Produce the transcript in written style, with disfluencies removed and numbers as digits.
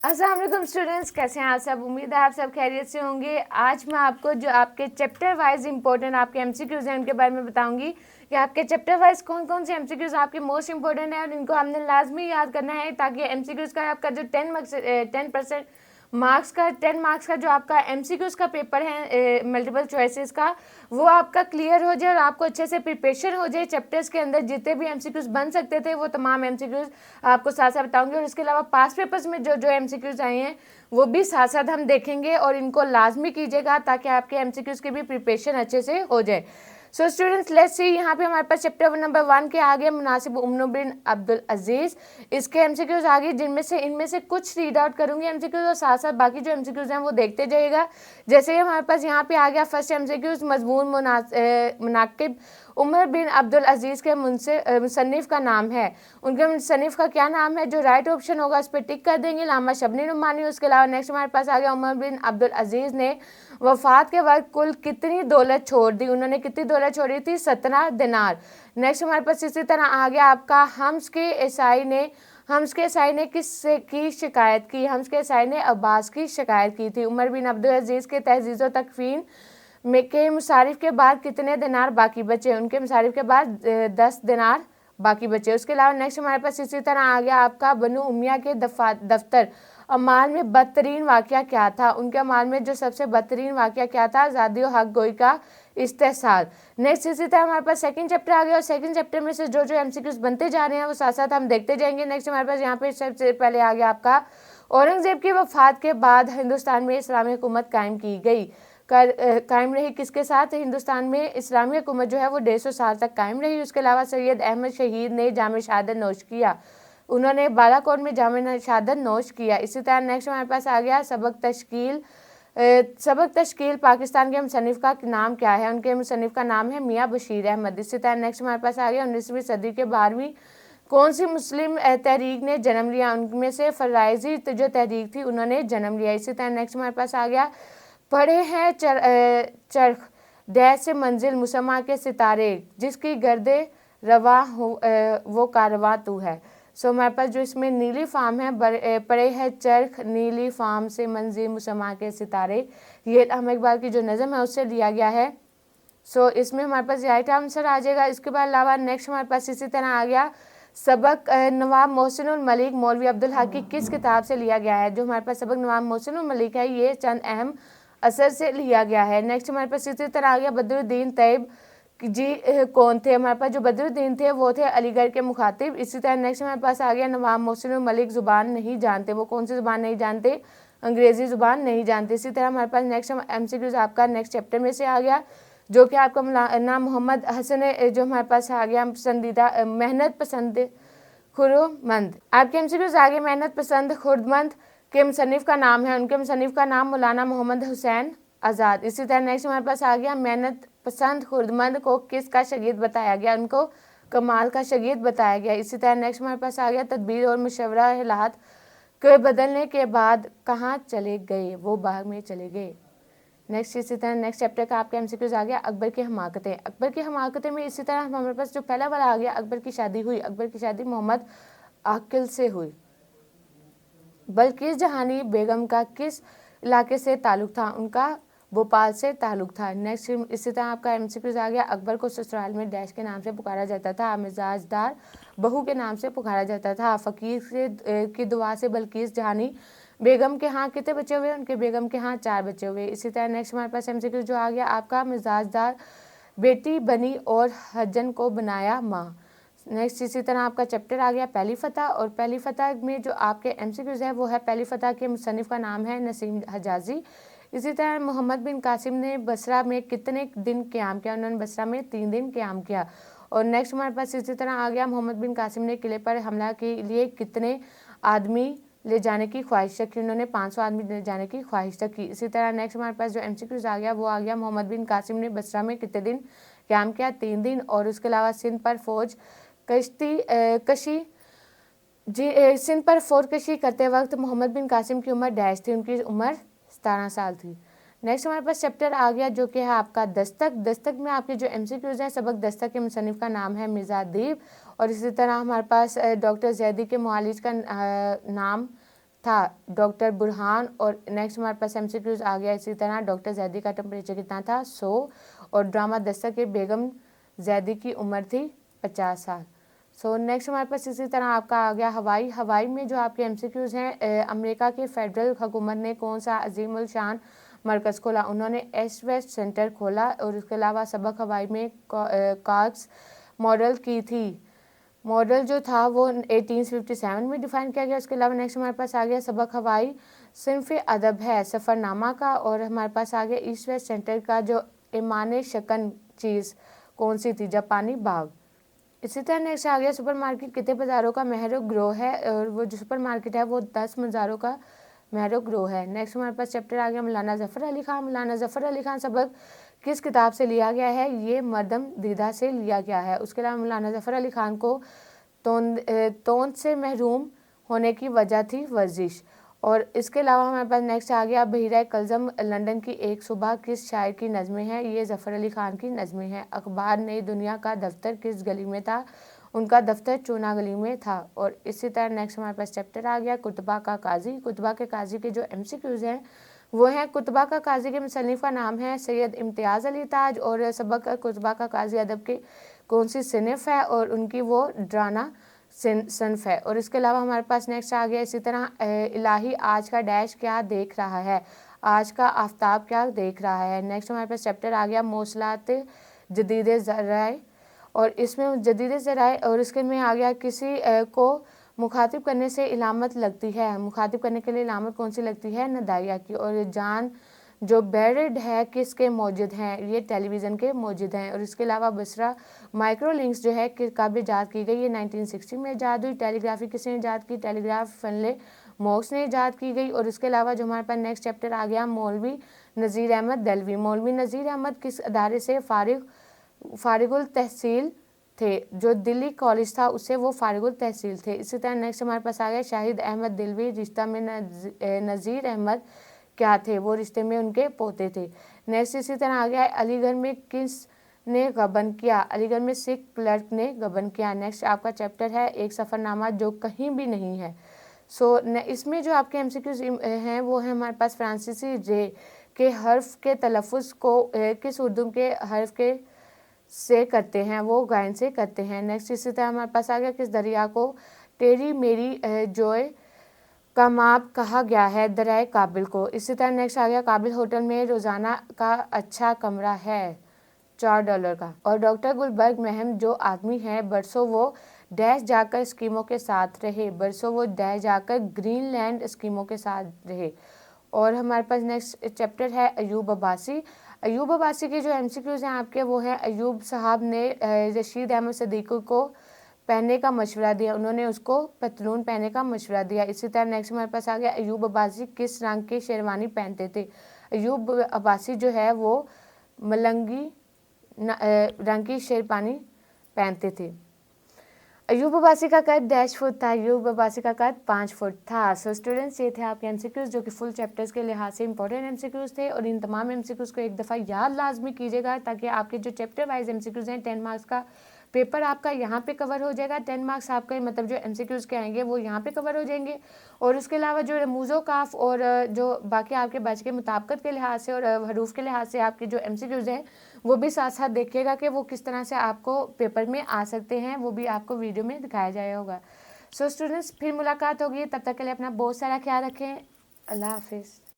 अस्सलाम वालेकुम स्टूडेंट्स, कैसे हैं आप सब। उम्मीद है आप सब खैरियत से होंगे। आज मैं आपको जो आपके चैप्टर वाइज इंपॉर्टेंट आपके एमसीक्यूज हैं उनके बारे में बताऊंगी कि आपके चैप्टर वाइज कौन कौन से एमसीक्यूज आपके मोस्ट इंपॉर्टेंट हैं और इनको हमने लाजमी याद करना है ताकि एमसीक्यूज का आपका जो 10 मार्क्स का जो आपका एमसीक्यूज का पेपर है मल्टीपल चॉइसेस का, वो आपका क्लियर हो जाए और आपको अच्छे से प्रिपरेशन हो जाए। चैप्टर्स के अंदर जितने भी एमसीक्यूज बन सकते थे वो तमाम एमसीक्यूज आपको साथ साथ बताऊंगी और इसके अलावा पास्ट पेपर्स में जो जो एमसीक्यूज आए हैं वो भी साथ साथ हम देखेंगे और इनको लाजमी कीजिएगा ताकि आपके एमसीक्यूज की भी प्रिपरेशन अच्छे से हो जाए। सो स्टूडेंट्स लेट्स सी, यहाँ पे हमारे पास चैप्टर नंबर 1 के आगे मुनासिब उम्र बिन अब्दुल अजीज, इसके एमसीक्यूज आगे जिनमें से इनमें से कुछ रीड आउट करूंगी एमसीक्यूज और साथ साथ बाकी जो एमसीक्यूज हैं वो देखते जाइएगा। जैसे हमारे पास यहाँ पे आ गया फर्स्ट एमसीक्यूज, मजमून मुनाकिब उमर बिन अब्दुल अजीज़ के मुसन्निफ का नाम है, उनके मुसन्निफ का क्या नाम है। जो राइट ऑप्शन होगा उस पर टिक कर देंगे, अल्लामा शबनी नुमानी। उसके अलावा नेक्स्ट हमारे पास आ गया, उमर बिन अब्दुल अजीज़ ने वफ़ात के वक्त कुल कितनी दौलत छोड़ दी, उन्होंने कितनी दौलत छोड़ी थी, 17 दिनार। नेक्स्ट हमारे पास इसी तरह आ गया आपका, हम्स के ईसाई ने किससे की शिकायत की, हम्स के ईसाई ने अब्बास की शिकायत की थी। उमर बिन अब्दुल अजीज़ के तहज़ीज़ व तकफ़ीन के मुसारिफ के बाद कितने दिनार बाकी बचे, उनके मुसारिफ के बाद 10 दिनार बाकी बचे। उसके अलावा नेक्स्ट हमारे पास इसी तरह आ गया आपका, बनु उमिया के दफ्तर अमाल में बदतरीन वाक़या क्या था, उनके अमाल में जो सबसे बदतरीन वाक़या क्या था, आज़ादी और हक गोई का इस्तेहसाल। नेक्स्ट इसी तरह हमारे पास सेकंड चैप्टर आ गया और सेकंड चैप्टर में से जो जो एमसीक्यूज बनते जा रहे हैं वो साथ साथ हम देखते जाएंगे। नेक्स्ट हमारे पास यहाँ पे सबसे पहले आ गया आपका, औरंगज़ेब की वफ़ात के बाद हिंदुस्तान में इस्लामी हुकूमत कायम की गई, कायम रही किसके साथ, हिंदुस्तान में इस्लामी हुकूमत जो है वो 150 साल तक कायम रही। उसके अलावा सैयद अहमद शहीद ने जाम शहादत नोश किया, उन्होंने बालाकोट में जाम शहादत नोश किया। इसी तरह नेक्स्ट हमारे पास आ गया, सबक तश्कील पाकिस्तान के मुसन्निफ का नाम क्या है, उनके मुसन्निफ का नाम है मियाँ बशीर अहमद। इसी तरह नेक्स्ट हमारे पास आ गया, 19वीं सदी के 12वीं कौन सी मुस्लिम तहरीक ने जन्म लिया, उनमें से फराइजी जो तहरीक थी उन्होंने जन्म लिया। इसी तरह नेक्स्ट हमारे पास आ गया, पढ़े हैं चरख डैश से मंजिल मुसम्मा के सितारे, जिसकी गर्दे रवा हो वो कारवा तू है। सो हमारे पास जो इसमें नीली फार्म है, पढ़े है चरख नीली फार्म से मंजिल मुसम्मा के सितारे, ये अल्लामा इकबाल की जो नज़म है उससे लिया गया है। सो इसमें हमारे पास राइट आंसर आ जाएगा। इसके बाद अलावा नेक्स्ट हमारे पास इसी तरह आ गया, सबक नवाब मोहसिनुल मलिक मौलवी अब्दुल हक की किस किताब से लिया गया है। जो हमारे पास सबक नवाब मोहसिनुल मलिक है ये चंद अहम असर से लिया गया है। नेक्स्ट हमारे पास इसी तरह आ गया, बदरुद्दीन तैयब जी कौन थे, हमारे पास जो बदरुद्दीन थे वो थे अलीगढ़ के मुखातिब। इसी तरह नेक्स्ट हमारे पास आ गया, नवाब मोहसिनुल मलिक ज़ुबान नहीं जानते, वो कौन सी ज़ुबान नहीं जानते, अंग्रेज़ी ज़ुबान नहीं जानते। इसी तरह हमारे पास नेक्स्ट एमसीक्यूज आपका नेक्स्ट चैप्टर में से आ गया, जो कि आपका नाम मोहम्मद हसन, जो हमारे पास आ गया पसंदीदा मेहनत पसंद खुर्दमंद। आपके एमसीक्यूज आगे, मेहनत पसंद खुर्दमंद के मुसन्निफ का नाम है, उनके मुसन्निफ का नाम मौलाना मोहम्मद हुसैन आज़ाद। इसी तरह नेक्स्ट हमारे पास आ गया, मेहनत पसंद खुर्दमंद को किसका शगीद बताया गया, उनको कमाल का शगीद बताया गया। इसी तरह नेक्स्ट हमारे पास आ गया, तदबीर और मशवरा हालात के बदलने के बाद कहाँ चले गए, वो बाग में चले गए। नेक्स्ट इसी तरह नेक्स्ट चैप्टर का आपका एमसीक्यूज आ गया, अकबर की हमाकतें। अकबर की हमाकतें में इसी तरह हमारे पास जो पहला वाला आ गया, अकबर की शादी हुई, अकबर की शादी मोहम्मद आकिल से हुई। बल्किस जहानी बेगम का किस इलाके से ताल्लुक़ था, उनका भोपाल से ताल्लुक़ था। नेक्स्ट इसी तरह आपका एमसीक्यूज आ गया, अकबर को ससुराल में डैश के नाम से पुकारा जाता था, मिजाजदार बहू के नाम से पुकारा जाता था। फ़कीर की दुआ से बल्किस जहानी बेगम के यहाँ कितने बचे हुए, उनके बेगम के यहाँ 4 बचे हुए। इसी तरह नेक्स्ट हमारे पास एमसीक्यूज जो आ गया आपका, मिजाजदार बेटी बनी और हजन को बनाया माँ। नेक्स्ट इसी तरह आपका चैप्टर आ गया, पहली फतह, और पहली फतह में जो आपके एमसीक्यूज है वो है, पहली फतह के मुसन्निफ का नाम है नसीम हजाजी। इसी तरह मोहम्मद बिन कासिम ने बसरा में कितने दिन क़याम किया, उन्होंने बसरा में 3 दिन क़याम किया। और नेक्स्ट हमारे पास इसी तरह आ गया, मोहम्मद बिन कासिम ने किले पर हमला के लिए कितने आदमी ले जाने की ख्वाहिश रखी, उन्होंने 500 आदमी ले जाने की ख्वाहिश रखी। इसी तरह नेक्स्ट हमारे पास जो एमसीक्यूज आ गया वो आ गया, मोहम्मद बिन कासिम ने बसरा में कितने दिन क़याम किया, 3 दिन। और उसके अलावा सिंध पर फौज कशी करते वक्त मोहम्मद बिन कासिम की उम्र डैश थी, उनकी उम्र 17 साल थी। नेक्स्ट हमारे पास चैप्टर आ गया जो कि है आपका दस्तक। दस्तक में आपके जो एमसीक्यूज हैं, सबक दस्तक के मुसन्निफ का नाम है मिर्ज़ा दीब। और इसी तरह हमारे पास डॉक्टर जैदी के मुआलिज का नाम था डॉक्टर बुरहान। और नेक्स्ट हमारे पास MCQs आ गया इसी तरह, डॉक्टर जैदी का टेम्परेचर कितना था 100, और ड्रामा दस्तक के बेगम जैदी की उम्र थी 50 साल। नेक्स्ट हमारे पास इसी तरह आपका आ गया हवाई में जो आपके MCQs हैं, अमेरिका की फेडरल हुकूमत ने कौन सा अजीम उल शान मरकज़ खोला? उन्होंने ईस्ट वेस्ट सेंटर खोला। और उसके अलावा सबक हवाई में कॉक्स मॉडल की थी, मॉडल जो था वो 1857 में डिफाइन किया गया। उसके अलावा नेक्स्ट हमारे पास आ गया सबक हवाई सिंफ अदब है सफ़रनामा का। और हमारे पास आ गया ईस्ट वेस्ट सेंटर का जो इमाने शकन चीज़ कौन सी थी? जापानी बाग। इसी तरह नेक्स्ट आ गया सुपर मार्केट कितने बाज़ारों का महरो ग्रोह है? और वो जो सुपर मार्केट है वो 10 बाज़ारों का महरो ग्रोह है। नेक्स्ट हमारे पास चैप्टर आ गया मौलाना ज़फ़र अली ख़ान। मौलाना ज़फ़र अली ख़ान सबक किस किताब से लिया गया है? ये मरदम दीदा से लिया गया है। उसके अलावा मौलाना ज़फ़र अली ख़ान को तोंद से महरूम होने की वजह थी वर्जिश। और इसके अलावा हमारे पास नेक्स्ट आ गया बहिरा कलज़म लंदन की एक सुबह किस शायर की नज़में हैं? ये ज़फ़र अली ख़ान की नज़में हैं। अखबार नई दुनिया का दफ्तर किस गली में था? उनका दफ्तर चूना गली में था। और इसी तरह नेक्स्ट हमारे पास चैप्टर आ गया कुतबा का काजी। कुतबा के काजी के जो MCQs हैं वो हैं, कुतबा का काजी के मुसन्निफ़ का नाम है सैयद इम्तियाज़ अली ताज। और सबक कुतबा का काजी अदब के कौन सी सिनफ है? और उनकी वो ड्राना सनफ है। और इसके अलावा हमारे पास नेक्स्ट आ गया इसी तरह इलाही आज का डैश क्या देख रहा है? आज का आफ्ताब क्या देख रहा है? नेक्स्ट हमारे पास चैप्टर आ गया मौसलात जदीद ज़राए। और इसमें जदीद ज़राए और इसके में आ गया किसी को मुखातिब करने से इलामत लगती है, मुखातिब करने के लिए इलामत कौन सी लगती है? नदाइया की। और जान जो बेरिड है किसके मौजूद हैं? ये टेलीविज़न के मौजूद हैं। और इसके अलावा बसरा माइक्रो लिंक्स जो है कब ईजाद की गई? ये 1960 में ईजाद हुई। टेलीग्राफी किसने ईजाद की? टेलीग्राफ फनले मोक्स ने ईजाद की गई। और इसके अलावा जो हमारे पास नेक्स्ट चैप्टर आ गया मौलवी नज़ीर अहमद दलवी। मौलवी नज़ीर अहमद किस अदारे से फारिगुल तहसील थे? जो दिल्ली कॉलेज था उससे वो फारिगुल तहसील थे। इसी तरह नेक्स्ट हमारे पास आ गया शाहिद अहमद दिलवी। रिश्ता में नज़ीर अहमद क्या थे? वो रिश्ते में उनके पोते थे। नेक्स्ट इसी तरह आ गया अलीगढ़ में किस ने गबन किया? अलीगढ़ में सिख क्लर्क ने गबन किया। नेक्स्ट आपका चैप्टर है एक सफ़रनामा जो कहीं भी नहीं है। इसमें जो आपके MCQs हैं वो है हमारे पास फ्रांसीसी रे के हर्फ के तलफ़ुज़ को किस उर्दू के हर्फ के से करते हैं? वो गायन से करते हैं। नेक्स्ट इसी तरह हमारे पास आ गया किस दरिया को तेरी मेरी जोए का माप कहा गया है? दरियाए काबिल को। इसी तरह नेक्स्ट आ गया काबिल होटल में रोज़ाना का अच्छा कमरा है $4 का। और डॉक्टर गुलबर्ग महम जो आदमी है बरसों वो डैश जाकर स्कीमों के साथ रहे, बरसों वो डैश जाकर ग्रीनलैंड स्कीमों के साथ रहे। और हमारे पास नेक्स्ट चैप्टर है अयूब अब्बासी। अयूब अब्बासी के जो MCQs हैं आपके वो हैं अयूब साहब ने रशीद अहमद सदीकी को पहनने का मशवरा दिया, उन्होंने उसको पतलून पहनने का मशवरा दिया। इसी तरह नेक्स्ट हमारे पास आ गया अयूब अब्बासी किस रंग की शेरवानी पहनते थे? अयूब अब्बासी जो है वो मलंगी रंग की शेरवानी पहनते थे। अयूब अब्बासी का कद डैश फुट था, अयूब अब्बासी का कद 5 फुट था। स्टूडेंट्स ये थे आपके MCQs जो कि फुल चैप्टर्स के लिहाज से इंपॉर्टेंट MCQs थे। और इन तमाम MCQs को एक दफ़ा याद लाजमी कीजिएगा ताकि आपके जो चैप्टर वाइज MCQs हैं 10 मार्क्स का पेपर आपका यहाँ पे कवर हो जाएगा। 10 मार्क्स आपके मतलब जो MCQs के आएंगे वो यहाँ पे कवर हो जाएंगे। और उसके अलावा जो रमूज़ो काफ और जो बाकी आपके बैच के मुताबिकत के लिहाज से और हरूफ के लिहाज से आपके जो MCQs हैं वो भी साथ साथ देखिएगा कि वो किस तरह से आपको पेपर में आ सकते हैं, वो भी आपको वीडियो में दिखाया जाएगा होगा। स्टूडेंट्स फिर मुलाकात होगी, तब तक के लिए अपना बहुत सारा ख्याल रखें। अल्लाह हाफिज़।